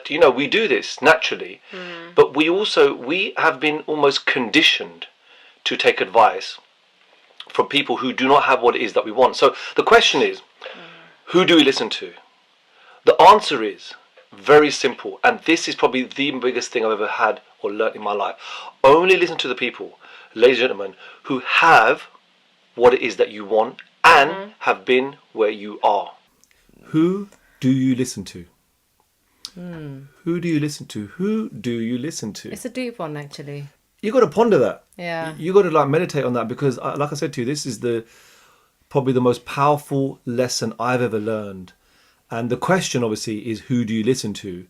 but we do this naturally. But we have been almost conditioned to take advice from people who do not have what it is that we want. So the question is, who do we listen to? The answer is very simple, and this is probably the biggest thing I've ever had or learnt in my life. Only listen to the people, ladies and gentlemen, who have what it is that you want and have been where you are. Who do you listen to? Who do you listen to? Who do you listen to? It's a deep one, actually. You got to ponder that. Yeah. You got to meditate on that, because like I said to you, this is probably the most powerful lesson I've ever learned. And the question obviously is, who do you listen to?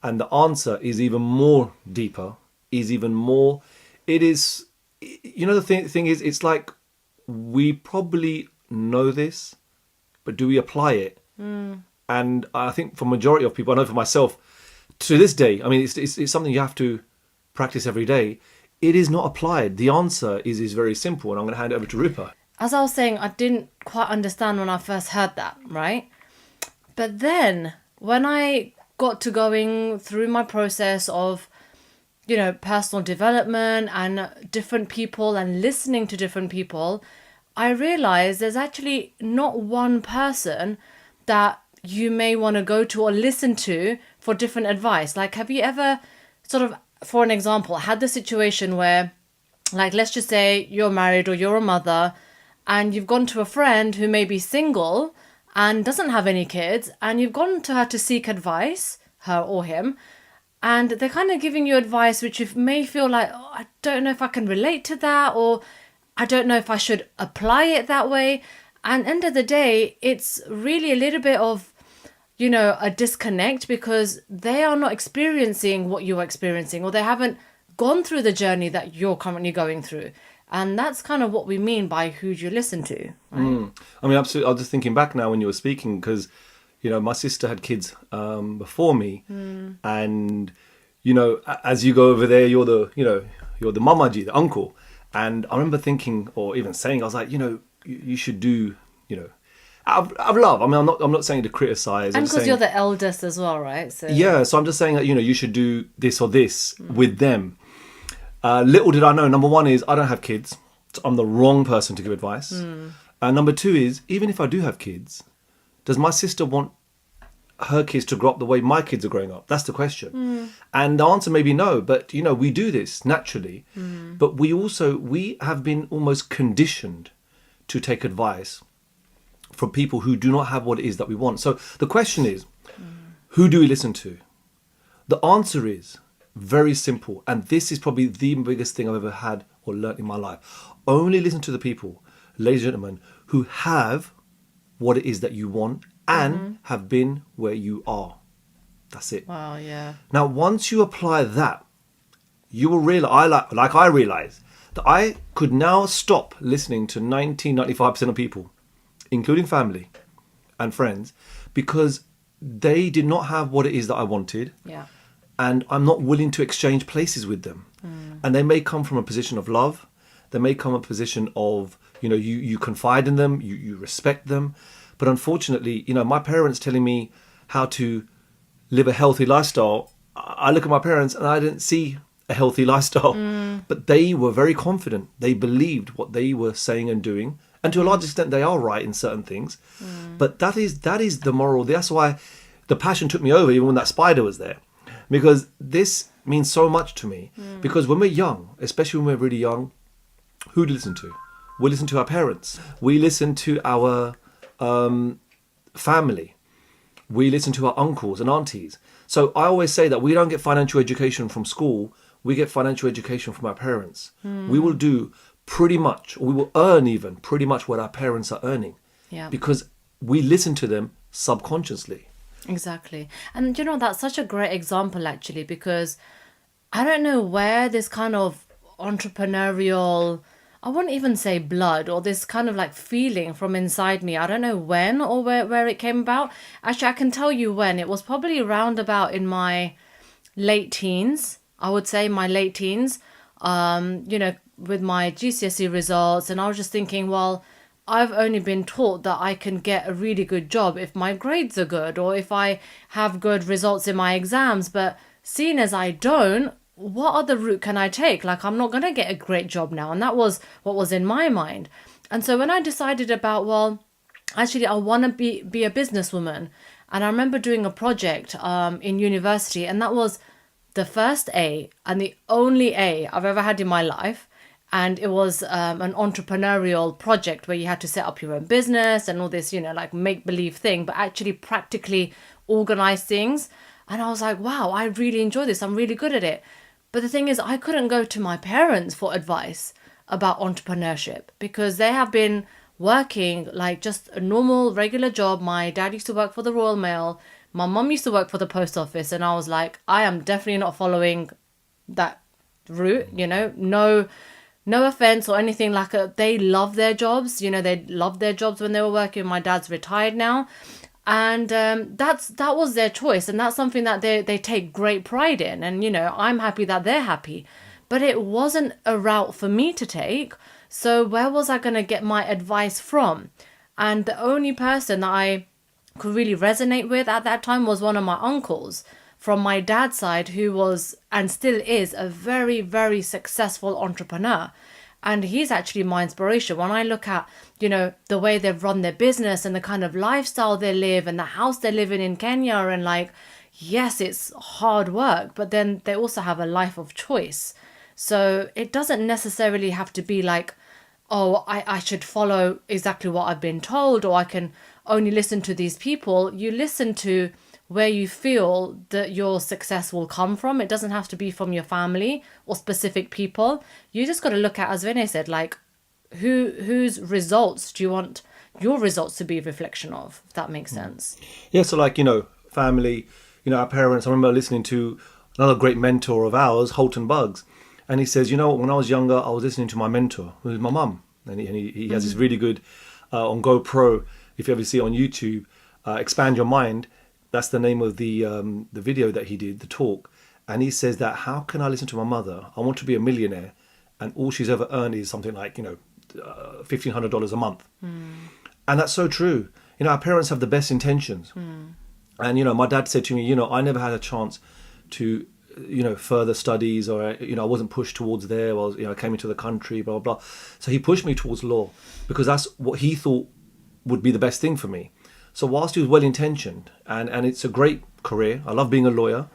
And the answer is even more deeper, is even more, it is, the thing is, it's like we probably know this, but do we apply it? And I think for majority of people, I know for myself, to this day, I mean, it's something you have to practice every day. It is not applied. The answer is very simple, and I'm going to hand it over to Rupa. As I was saying, I didn't quite understand when I first heard that, right? But then when I got to going through my process of, personal development and different people and listening to different people, I realized there's actually not one person that you may want to go to or listen to for different advice. Like, have you ever sort of, for an example, had the situation where, like, let's just say you're married or you're a mother and you've gone to a friend who may be single and doesn't have any kids, and you've gone to her to seek advice, her or him, and they're kind of giving you advice which you may feel like, oh, I don't know if I can relate to that, or I don't know if I should apply it that way. And end of the day, it's really a little bit of, a disconnect, because they are not experiencing what you're experiencing, or they haven't gone through the journey that you're currently going through. And that's kind of what we mean by who you listen to. Right? I mean, absolutely. I was just thinking back now when you were speaking, because, my sister had kids before me. And, as you go over there, you're the mamaji, the uncle. And I remember thinking, or even saying, I was like, you should do, out of love. I mean, I'm not saying to criticize. And because you're the eldest as well, right? So yeah, so I'm just saying that, you should do this or this with them. Little did I know, number one is I don't have kids. So I'm the wrong person to give advice. And number two is, even if I do have kids, does my sister want her kids to grow up the way my kids are growing up? That's the question. And the answer may be no, but we do this naturally. But we have been almost conditioned to take advice from people who do not have what it is that we want. So the question is, who do we listen to? The answer is very simple, and this is probably the biggest thing I've ever had or learnt in my life. Only listen to the people, ladies and gentlemen, who have what it is that you want and have been where you are. That's it. Wow, yeah. Now, once you apply that, you will realize, like I realized, that I could now stop listening to 95% of people, including family and friends, because they did not have what it is that I wanted. Yeah. And I'm not willing to exchange places with them. And they may come from a position of love. They may come from a position of, you confide in them, you respect them. But unfortunately, my parents telling me how to live a healthy lifestyle, I look at my parents and I didn't see a healthy lifestyle. But they were very confident. They believed what they were saying and doing. And to a large extent, they are right in certain things. But that is the moral. That's why the passion took me over, even when that spider was there. Because this means so much to me. Because when we're young, especially when we're really young, who do we listen to? We listen to our parents. We listen to our family. We listen to our uncles and aunties. So I always say that we don't get financial education from school. We get financial education from our parents. We will do pretty much, or we will earn even pretty much what our parents are earning. Yeah. Because we listen to them subconsciously. Exactly. And that's such a great example, actually, because I don't know where this kind of entrepreneurial, I wouldn't even say blood, or this kind of like feeling from inside me, I don't know when or where it came about. Actually, I can tell you when. It was probably around about in my late teens, I would say my late teens, with my GCSE results. And I was just thinking, well, I've only been taught that I can get a really good job if my grades are good or if I have good results in my exams. But seeing as I don't, what other route can I take? Like, I'm not going to get a great job now. And that was what was in my mind. And so when I decided about, well, actually, I want to be a businesswoman. And I remember doing a project in university, and that was the first A and the only A I've ever had in my life. And it was an entrepreneurial project where you had to set up your own business and all this, like make-believe thing, but actually practically organize things. And I was like, wow, I really enjoy this. I'm really good at it. But the thing is, I couldn't go to my parents for advice about entrepreneurship because they have been working like just a normal, regular job. My dad used to work for the Royal Mail. My mum used to work for the post office. And I was like, I am definitely not following that route, No offense or anything like they love their jobs. They loved their jobs when they were working. My dad's retired now. And that was their choice. And that's something that they take great pride in. And, I'm happy that they're happy. But it wasn't a route for me to take. So where was I going to get my advice from? And the only person that I could really resonate with at that time was one of my uncles from my dad's side, who was and still is a very, very successful entrepreneur. And he's actually my inspiration. When I look at, the way they've run their business and the kind of lifestyle they live and the house they live in Kenya, and like, yes, it's hard work, but then they also have a life of choice. So it doesn't necessarily have to be like, oh, I should follow exactly what I've been told, or I can only listen to these people. You listen to where you feel that your success will come from. It doesn't have to be from your family or specific people. You just got to look at, as Vinay said, like whose results do you want your results to be a reflection of, if that makes sense. Yeah, so like, family, our parents. I remember listening to another great mentor of ours, Holton Buggs. And he says, when I was younger, I was listening to my mentor, who was my mum. And he has this really good, on GoPro, if you ever see it on YouTube, Expand Your Mind. That's the name of the video that he did, the talk. And he says that, how can I listen to my mother? I want to be a millionaire. And all she's ever earned is something like, $1,500 a month. And that's so true. Our parents have the best intentions. And, my dad said to me, I never had a chance to, further studies, or, I wasn't pushed towards there. I came into the country, blah, blah, blah. So he pushed me towards law because that's what he thought would be the best thing for me. So whilst he was well-intentioned, and it's a great career, I love being a lawyer.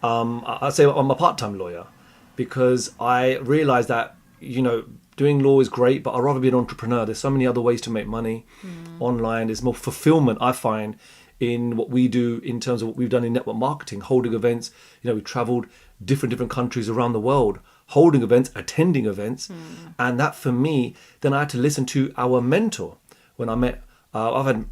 I say I'm a part-time lawyer because I realised that, doing law is great, but I'd rather be an entrepreneur. There's so many other ways to make money online. There's more fulfillment, I find, in what we do in terms of what we've done in network marketing, holding events. We've travelled different countries around the world, holding events, attending events. And that for me, then I had to listen to our mentor when I met.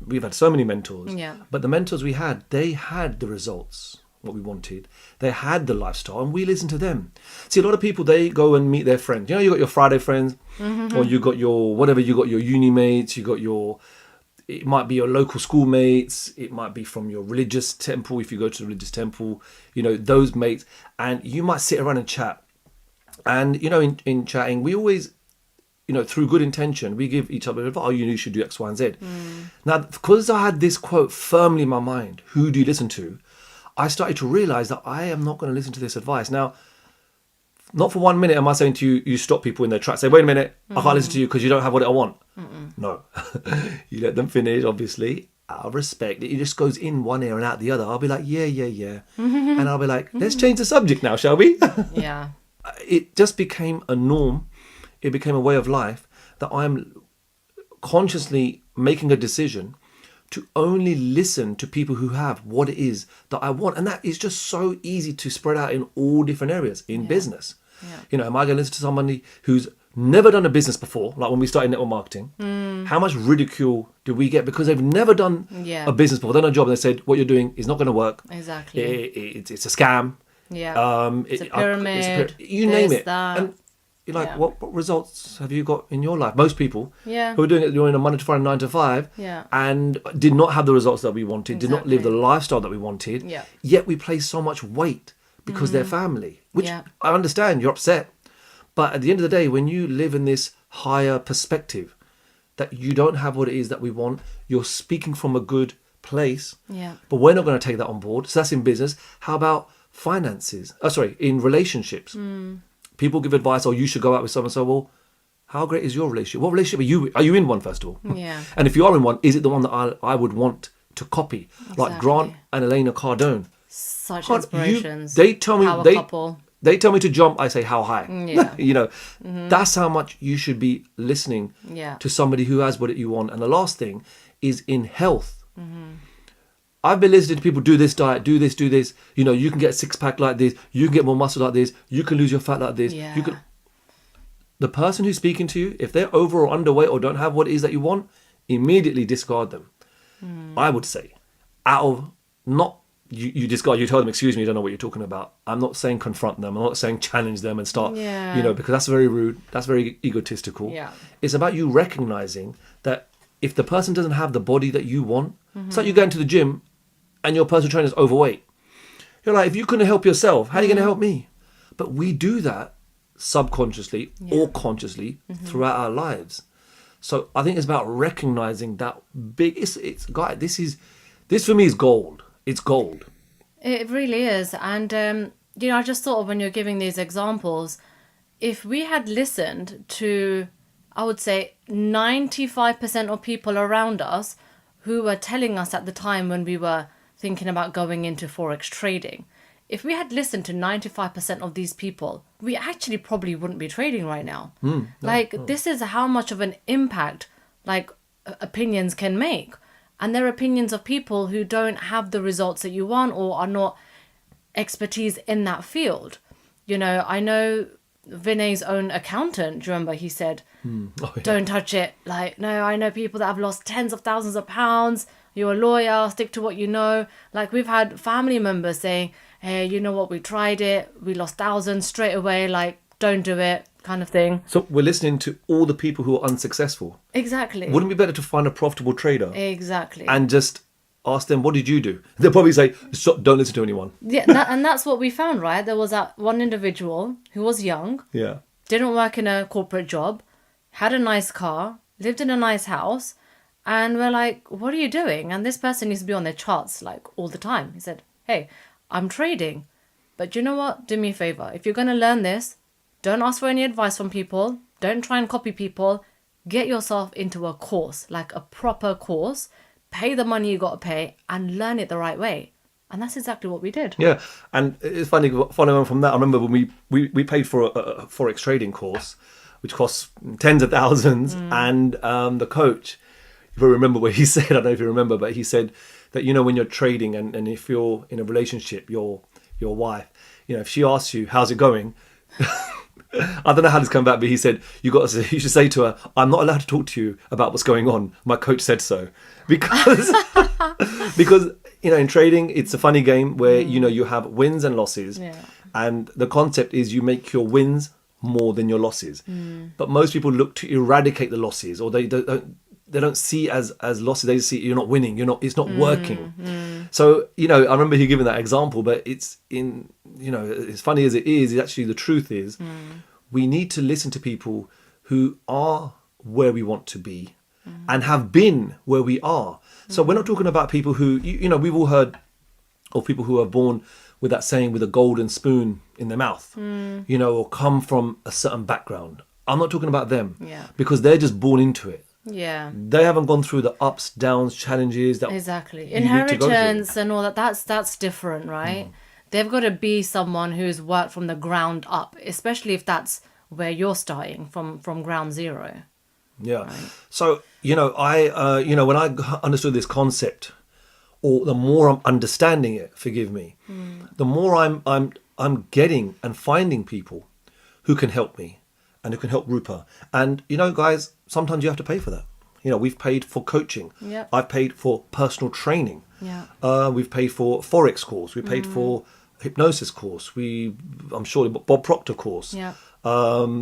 We've had so many mentors, but the mentors we had, they had the results, what we wanted. They had the lifestyle, and we listened to them. See, a lot of people, they go and meet their friends. You got your Friday friends, or you got your whatever. You got your uni mates. You got your. It might be your local schoolmates. It might be from your religious temple if you go to the religious temple. Those mates, and you might sit around and chat. And in chatting, we always. Through good intention, we give each other advice. Oh, you should do X, Y, and Z. Now, because I had this quote firmly in my mind, who do you listen to? I started to realize that I am not going to listen to this advice. Now, not for 1 minute am I saying to you, you stop people in their tracks. Say, wait a minute, I can't listen to you because you don't have what I want. No. You let them finish, obviously, out of respect. It just goes in one ear and out the other. I'll be like, yeah. And I'll be like, let's change the subject now, shall we? Yeah. It just became a norm. It became a way of life that I'm consciously making a decision to only listen to people who have what it is that I want. And that is just so easy to spread out in all different areas in business. Am I going to listen to somebody who's never done a business before, like when we started network marketing? How much ridicule do we get because they've never done a business before, done a job, and they said, what you're doing is not going to work. Exactly. It's a scam. It's a pyramid. You name it. That. And you're like, what results have you got in your life? Most people who are doing it during a Monday to Friday 9 to 5 and did not have the results that we wanted, did not live the lifestyle that we wanted, yet we place so much weight because they're family, which I understand, you're upset. But at the end of the day, when you live in this higher perspective, that you don't have what it is that we want. You're speaking from a good place, Yeah. but we're not going to take that on board. So that's in business. How about finances? In relationships. People give advice, oh, you should go out with someone. So, well, how great is your relationship? What relationship are you in one, first of all? Yeah. And if you are in one, is it the one that I would want to copy? Like Grant Exactly. and Elena Cardone. Such Can't inspirations. they tell me Power they couple. they tell me to jump, I say how high. Yeah. You know, that's how much you should be listening Yeah. to somebody who has what you want. And the last thing is in health. I've been listening to people do this diet, do this. You know, you can get a six pack like this. You can get more muscle like this. You can lose your fat like this. Yeah. You can. The person who's speaking to you, if they're over or underweight or don't have what it is that you want, immediately discard them. I would say, out of not you discard. You tell them, excuse me, you don't know what you're talking about. I'm not saying confront them. I'm not saying challenge them and start. Yeah. You know, because that's very rude. That's very egotistical. Yeah. It's about you recognizing that if the person doesn't have the body that you want, it's like you go into the gym and your personal trainer is overweight. You're like, if you couldn't help yourself, how are you going to help me? But we do that subconsciously or consciously throughout our lives. So I think it's about recognizing that big. It's guys. This for me is gold. It's gold. It really is. And, you know, I just thought of when you're giving these examples, if we had listened to, I would say, 95% of people around us who were telling us at the time when we were thinking about going into Forex trading, if we had listened to 95% of these people, we actually probably wouldn't be trading right now. This is how much of an impact, opinions can make. And they're opinions of people who don't have the results that you want or are not expertise in that field. You know, I know Vinay's own accountant, do you remember, he said, Oh, yeah. don't touch it. Like, no, I know people that have lost tens of thousands of pounds. You're a lawyer, stick to what you know. Like, we've had family members saying, hey, you know what, we tried it, we lost thousands straight away, like, don't do it, kind of thing. So we're listening to all the people who are unsuccessful. Exactly. Wouldn't it be better to find a profitable trader Exactly. and just ask them, what did you do? They'll probably say, stop, don't listen to anyone. Yeah, and that's what we found, right? There was that one individual who was young, Yeah. didn't work in a corporate job, had a nice car, lived in a nice house, and we're like, what are you doing? And this person needs to be on their charts, like, all the time. He said, hey, I'm trading, but you know what? Do me a favor. If you're going to learn this, don't ask for any advice from people. Don't try and copy people. Get yourself into a course, like a proper course. Pay the money you got to pay and learn it the right way. And that's exactly what we did. Yeah, and it's funny, following on from that, I remember when we paid for a Forex trading course, which costs tens of thousands, and the coach, if you remember what he said, I don't know if you remember, but he said that, you know, when you're trading and if you're in a relationship, your wife, you know, if she asks you, how's it going? I don't know how this come back, but he said, you should say to her, I'm not allowed to talk to you about what's going on. My coach said so. Because, because you know, in trading, it's a funny game where, you know, you have wins and losses. Yeah. And the concept is you make your wins more than your losses. But most people look to eradicate the losses, or they don't see as losses. They just see you're not winning. It's not working. So, you know, I remember he giving that example, but it's in, you know, as funny as it is, actually the truth is we need to listen to people who are where we want to be and have been where we are. So we're not talking about people who, you know, we've all heard of people who are born with that saying, with a golden spoon in their mouth, you know, or come from a certain background. I'm not talking about them, Yeah. because they're just born into it. Yeah. They haven't gone through the ups, downs, challenges that Exactly. you need to go through. Inheritance and all that, that's different, right? They've got to be someone who's worked from the ground up, especially if that's where you're starting from ground zero. Yeah. So, you know, I you know, when I understood this concept, or the more I'm understanding it, forgive me, the more I'm getting and finding people who can help me and who can help Rupa. And, you know, guys, sometimes you have to pay for that. You know, we've paid for coaching. Yep. I've paid for personal training. Yeah. We've paid for Forex course. We paid for hypnosis course. I'm sure Bob Proctor course. Yeah.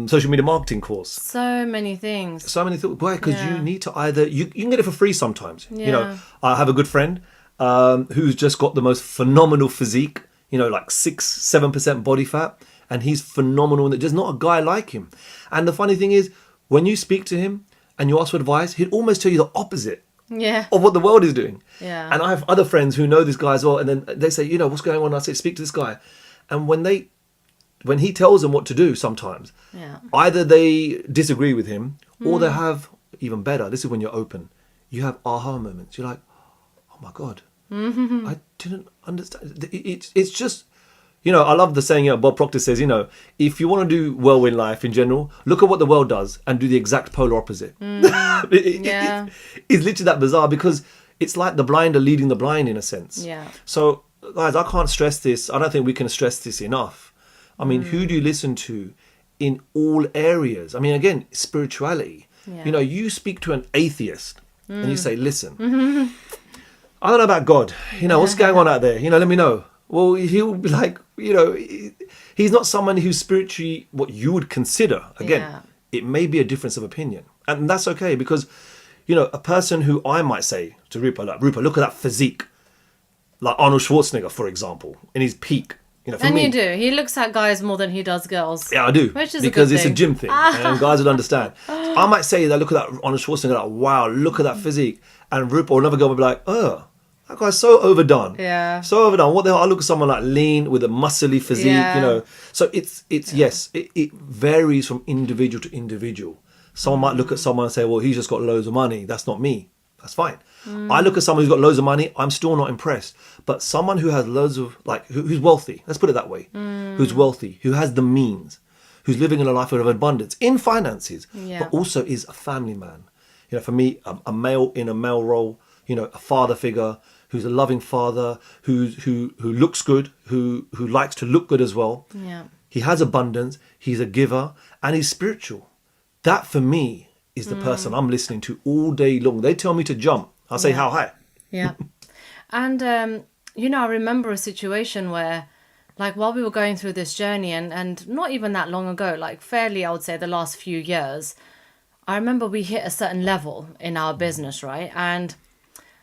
Social media marketing course. So many things. So many things. Why? Because Yeah. you need to either you can get it for free sometimes. You know, Yeah. I have a good friend who's just got the most phenomenal physique. You know, like 6-7% body fat, and he's phenomenal. There's not a guy like him. And the funny thing is, when you speak to him and you ask for advice, he'd almost tell you the opposite Yeah. of what the world is doing. Yeah. And I have other friends who know this guy as well, and then they say, you know, what's going on? I say, speak to this guy. And when he tells them what to do sometimes, Yeah. either they disagree with him or they have, even better, this is when you're open, you have aha moments. You're like, oh my God, I didn't understand. It's just, you know, I love the saying, Bob Proctor says, you know, if you want to do well in life in general, look at what the world does and do the exact polar opposite. Yeah. It's literally that bizarre, because it's like the blind are leading the blind in a sense. Yeah. So, guys, I can't stress this. I don't think we can stress this enough. I mean, who do you listen to in all areas? I mean, again, spirituality. Yeah. You know, you speak to an atheist and you say, listen, I don't know about God. You know, what's going on out there? You know, let me know. Well, he'll be like, you know, he's not someone who's spiritually what you would consider. Again, Yeah. it may be a difference of opinion. And that's okay, because, you know, a person who I might say to Rupert, like, Rupert, look at that physique. Like Arnold Schwarzenegger, for example, in his peak. You know, for And me, you do. He looks at guys more than he does girls. yeah, I do. Which is because a good it's thing. a gym thing, and guys would understand. I might say that, look at that Arnold Schwarzenegger, like, wow, look at that physique. And Rupert or another girl would be like, oh, that guy's so overdone. Yeah. So overdone. What the hell? I look at someone like lean with a muscly physique, Yeah. you know. So yes, it varies from individual to individual. Someone might look at someone and say, well, he's just got loads of money. That's not me. That's fine. I look at someone who's got loads of money, I'm still not impressed. But someone who has loads of, like, who's wealthy, let's put it that way, who's wealthy, who has the means, who's living in a life of abundance in finances, Yeah. but also is a family man. You know, for me, a male in a male role, you know, a father figure who's a loving father, who looks good, who likes to look good as well. Yeah. He has abundance, he's a giver, and he's spiritual. That for me is the person I'm listening to all day long. They tell me to jump. I'll say, Yeah. how high? Yeah. And, you know, I remember a situation where, like, while we were going through this journey, and not even that long ago, like fairly, I would say the last few years, I remember we hit a certain level in our business, right? And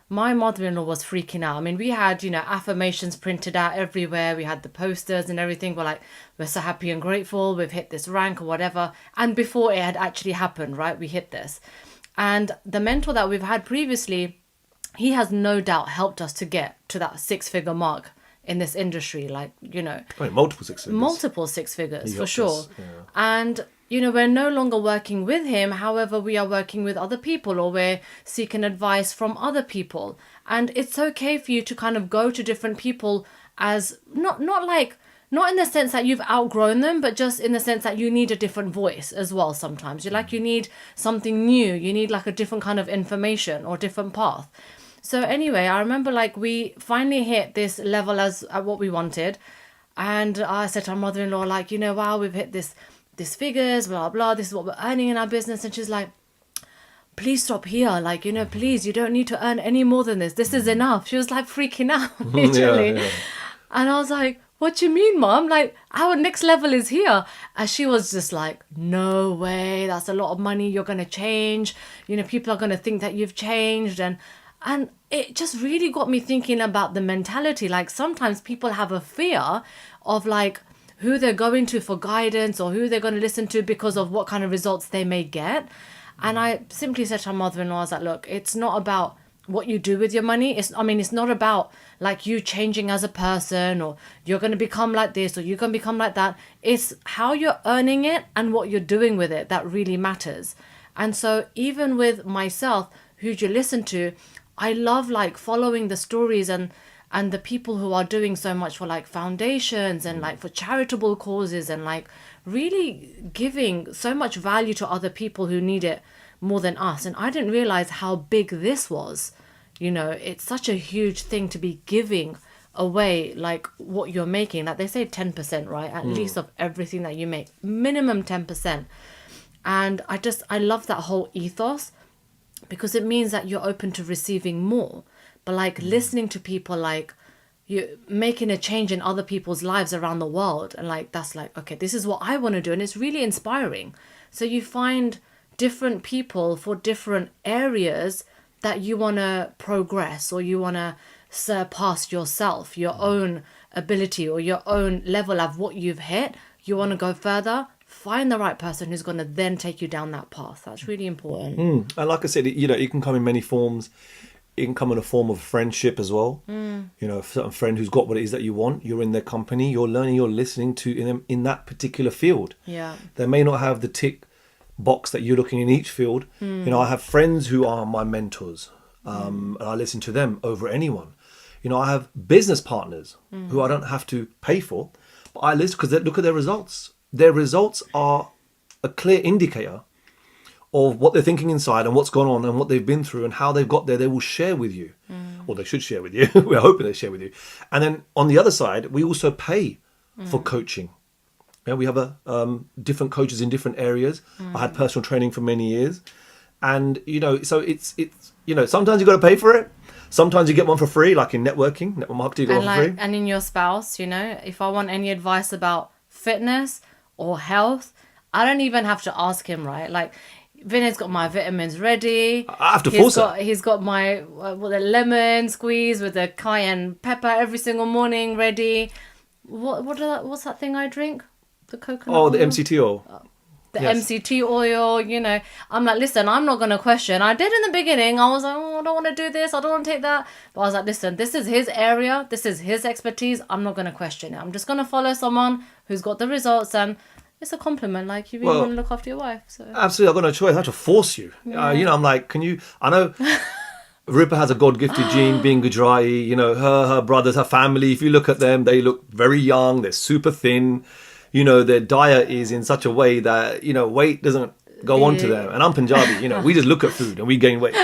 my mother-in-law was freaking out. I mean, we had, you know, affirmations printed out everywhere. We had the posters and everything. We're like, we're so happy and grateful. We've hit this rank or whatever. And before it had actually happened, right? We hit this. And the mentor that we've had previously, he has no doubt helped us to get to that 6-figure mark in this industry. Like, you know, I mean, multiple 6 figures. multiple 6 figures He for helped sure. us, yeah. And, you know, we're no longer working with him. However, we are working with other people, or we're seeking advice from other people. And it's okay for you to kind of go to different people as not in the sense that you've outgrown them, but just in the sense that you need a different voice as well sometimes. You need something new. You need like a different kind of information or different path. So anyway, I remember like we finally hit this level at what we wanted. And I said to our mother-in-law, like, you know, wow, we've hit this figures, blah, blah, this is what we're earning in our business. And she's like, please stop here. Like, you know, please, you don't need to earn any more than this. This is enough. She was like freaking out, literally. Yeah. And I was like, what do you mean, Mom? Like, our next level is here. And she was just like, no way. That's a lot of money. You're going to change. You know, people are going to think that you've changed. And it just really got me thinking about the mentality. Like, sometimes people have a fear of like who they're going to for guidance or who they're going to listen to because of what kind of results they may get. And I simply said to my mother-in-law, I was like, look, it's not about what you do with your money. It's not about like you changing as a person or you're going to become like this or you're going to become like that. It's how you're earning it and what you're doing with it that really matters. And so even with myself, who you listen to, I love like following the stories and the people who are doing so much for like foundations and like for charitable causes and like really giving so much value to other people who need it more than us. And I didn't realize how big this was. You know, it's such a huge thing to be giving away like what you're making. Like they say 10%, right? At least of everything that you make, minimum 10%. And I love that whole ethos because it means that you're open to receiving more. But like listening to people, like you're making a change in other people's lives around the world. And like, that's like, okay, this is what I want to do. And it's really inspiring. So you find different people for different areas that you want to progress or you want to surpass yourself, your own ability or your own level of what you've hit. You want to go further, find the right person who's going to then take you down that path. That's really important. And like I said, it can come in many forms. It can come in a form of friendship as well. A certain friend who's got what it is that you want. You're in their company. You're learning. You're listening to them in that particular field. Yeah. They may not have the tick box that you're looking in each field. I have friends who are my mentors, and I listen to them over anyone. I have business partners who I don't have to pay for, but I listen because look at their results. Their results are a clear indicator of what they're thinking inside and what's gone on and what they've been through and how they've got there. They will share with you, or they should share with you. We're hoping they share with you. And then on the other side, we also pay for coaching. Yeah, we have different coaches in different areas. I had personal training for many years, and so it's sometimes you got to pay for it. Sometimes you get one for free, like in network marketing, you get one for free. And in your spouse, if I want any advice about fitness or health, I don't even have to ask him, right? Like, Vinny's got my vitamins ready. I have to force it. He's got my the lemon squeeze with the cayenne pepper every single morning ready. What's that thing I drink? The coconut oil? The MCT oil. Yes. MCT oil, I'm like, listen, I'm not going to question. I did in the beginning. I was like, I don't want to do this. I don't want to take that. But I was like, listen, this is his area. This is his expertise. I'm not going to question it. I'm just going to follow someone who's got the results, and it's a compliment. Like, you really want to look after your wife. So absolutely. I've got no choice. I have to force you. Yeah. I'm like, I know Rupa has a God-gifted gene, being Gujarati, her brothers, her family. If you look at them, they look very young. They're super thin. Their diet is in such a way that, weight doesn't go on to them. And I'm Punjabi, we just look at food and we gain weight.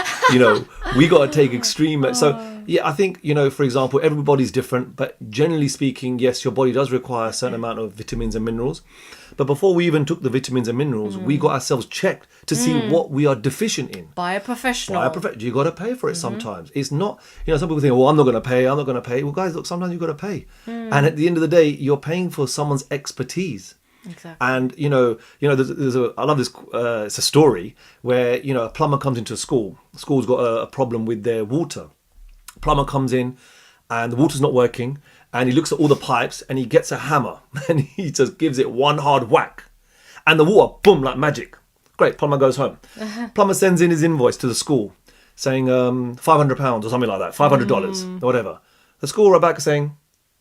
We got to take extreme. So, yeah, I think, for example, everybody's different. But generally speaking, yes, your body does require a certain amount of vitamins and minerals. But before we even took the vitamins and minerals, we got ourselves checked to see what we are deficient in. By a professional. You got to pay for it sometimes. It's not, some people think, I'm not going to pay. Well, guys, look, sometimes you've got to pay. And at the end of the day, you're paying for someone's expertise. Exactly. And, I love this, it's a story where, a plumber comes into a school. The school's got a problem with their water. Plumber comes in and the water's not working. And he looks at all the pipes and he gets a hammer and he just gives it one hard whack. And the water, boom, like magic. Great, plumber goes home. Plumber sends in his invoice to the school saying £500 or something like that, $500 or whatever. The school wrote back saying,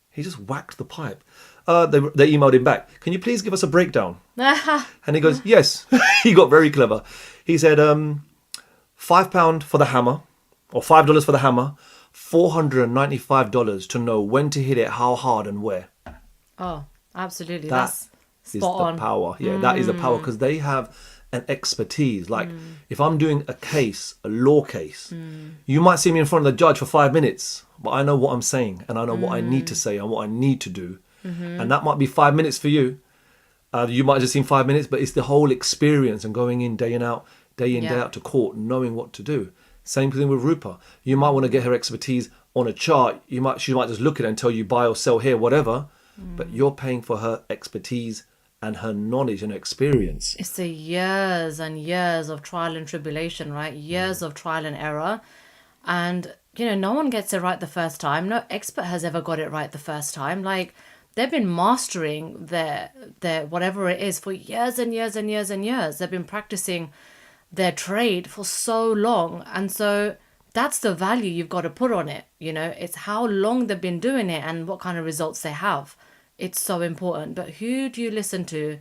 he just whacked the pipe. They emailed him back, can you please give us a breakdown? And he goes, yes. He got very clever. He said, £5 for the hammer, or $5 for the hammer, $495 to know when to hit it, how hard and where. Oh, absolutely. That's spot on. Power. Yeah, that is the power, because they have an expertise. Like, if I'm doing a law case, you might see me in front of the judge for 5 minutes, but I know what I'm saying and I know what I need to say and what I need to do. And that might be 5 minutes for you. You might have just seen 5 minutes, but it's the whole experience and going in, day in, day out to court, knowing what to do. Same thing with Rupa. You might want to get her expertise on a chart. She might just look at it and tell you buy or sell here, whatever. But you're paying for her expertise and her knowledge and experience. It's the years and years of trial and tribulation, right? Years of trial and error. And, no one gets it right the first time. No expert has ever got it right the first time. Like, they've been mastering their whatever it is for years and years and years and years. They've been practicing their trade for so long, and so that's the value you've got to put on it. It's how long they've been doing it and what kind of results they have. It's so important. But who do you listen to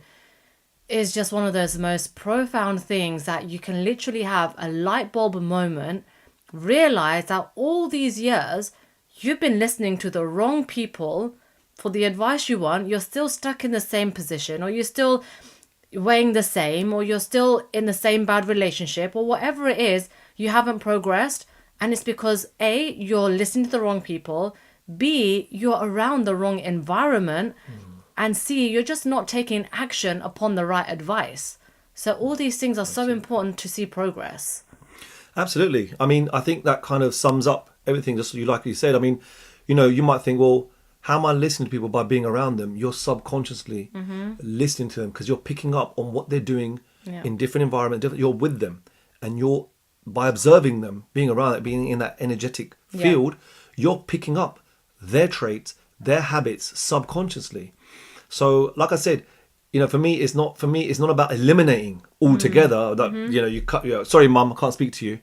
is just one of those most profound things that you can literally have a light bulb moment, realize that all these years you've been listening to the wrong people for the advice you want. You're still stuck in the same position, or you're still weighing the same, or you're still in the same bad relationship, or whatever it is, you haven't progressed. And it's because A, you're listening to the wrong people, B, you're around the wrong environment, and C, you're just not taking action upon the right advice. So all these things are so important to see progress. Absolutely. I mean, I think that kind of sums up everything, just like you said. I mean, you might think, well, how am I listening to people? By being around them. You're subconsciously listening to them because you're picking up on what they're doing in different environments. You're with them, and you're, by observing them, being around it, being in that energetic field, you're picking up their traits, their habits subconsciously. So, like I said, for me, it's not about eliminating altogether that, you cut, sorry, mum, I can't speak to you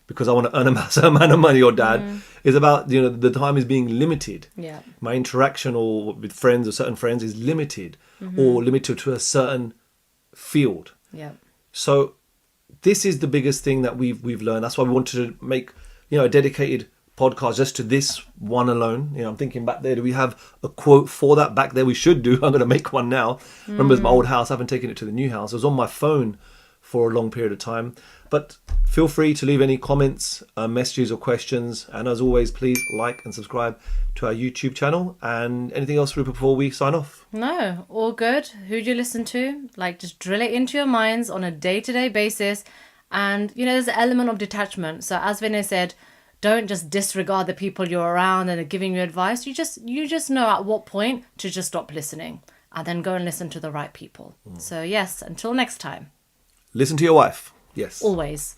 because I want to earn a massive amount of money, or dad. It's about, the time is being limited. Yeah. My interaction or with friends or certain friends is limited or limited to a certain field. Yeah. So this is the biggest thing that we've learned. That's why we wanted to make, a dedicated podcast just to this one alone. I'm thinking back there, do we have a quote for that back there? We should do. I'm going to make one now. Remember, it's my old house. I haven't taken it to the new house. It was on my phone for a long period of time. But feel free to leave any comments, messages or questions. And as always, please like and subscribe to our YouTube channel. And anything else, Rupert, before we sign off? No, all good. Who do you listen to? Just drill it into your minds on a day-to-day basis. And, there's an element of detachment. So as Vinay said, don't just disregard the people you're around and are giving you advice. You just know at what point to just stop listening and then go and listen to the right people. So yes, until next time. Listen to your wife. Yes. Always.